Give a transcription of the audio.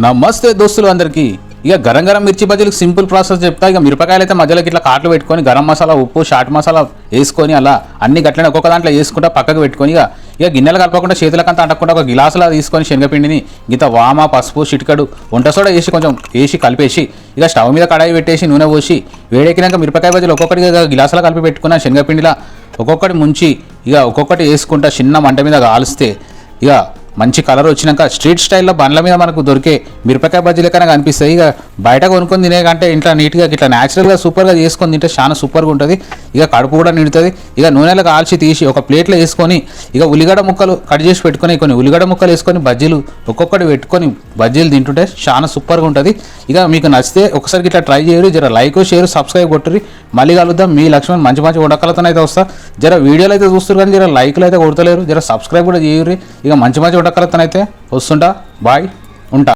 నమస్తే దోస్తులు అందరికీ. ఇక గరం గరం మిర్చి బజ్జీలకు సింపుల్ ప్రాసెస్ చెప్తా. ఇక మిరపకాయలు అయితే మధ్యలోకి ఇట్లా కాట్లు పెట్టుకొని గరం మసాలా, ఉప్పు, చాట్ మసాలా వేసుకొని అలా అన్ని గట్లనే ఒక్కొక్క దాంట్లో వేసుకుంటా పక్కకు పెట్టుకొని ఇక గిన్నెలు కలపకుండా చేతులకంతా అంటకుండా ఒక గిలాసులా తీసుకొని శనగపిండిని ఇంత వామ, పసుపు, చిటికడు, వంట సోడా వేసి కొంచెం వేసి కలిపేసి ఇక స్టవ్ మీద కడాయి పెట్టేసి నూనె పోసి వేడెక్కినాక మిరపకాయ బజ్జీలు ఒక్కొక్కటి గిలాసులా కలిపి పెట్టుకున్న శనగపిండిలా ఒక్కొక్కటి ముంచి ఇక ఒక్కొక్కటి వేసుకుంటా చిన్న మంట మీద కాల్స్తే ఇక మంచి కలర్ వచ్చినాక స్ట్రీట్ స్టైల్లో బండ్ల మీద మనకు దొరికే మిరపకాయ బజ్జీలు కన్నా కనిపిస్తాయి. ఇక బయట కొనుక్కొని తినే కంటే ఇంట్లో నీట్గా ఇట్లా న్యాచురల్గా సూపర్గా చేసుకొని తింటే చాలా సూపర్గా ఉంటుంది. ఇక కడుపు కూడా నిండుతుంది. ఇక నూనెలో కాల్చి తీసి ఒక ప్లేట్లో వేసుకొని ఇక ఉల్లిగడ్డ ముక్కలు కట్ చేసి పెట్టుకొని కొన్ని ఉల్లిగడ్డ ముక్కలు వేసుకొని బజ్జీలు ఒక్కొక్కటి పెట్టుకొని బజ్జీలు తింటుంటే చాలా సూపర్గా ఉంటుంది. ఇక మీకు నచ్చితే ఒకసారి ఇట్లా ట్రై చేయరు. జర లైక్, షేర్, సబ్స్క్రైబ్ కొట్టుర్రి. మళ్ళీ కలుద్దాం. మీ లక్ష్మణ్ మంచి మంచి వంటకాలతో అయితే వస్తా. జర వీడియోలు అయితే చూస్తారు కానీ జర లైక్లు అయితే కొడతలేరు. జర సబ్స్క్రైబ్ కూడా చేయరు. ఇక మంచి మంచి వంటకాలతో అయితే వస్తుంటా. బాయ్.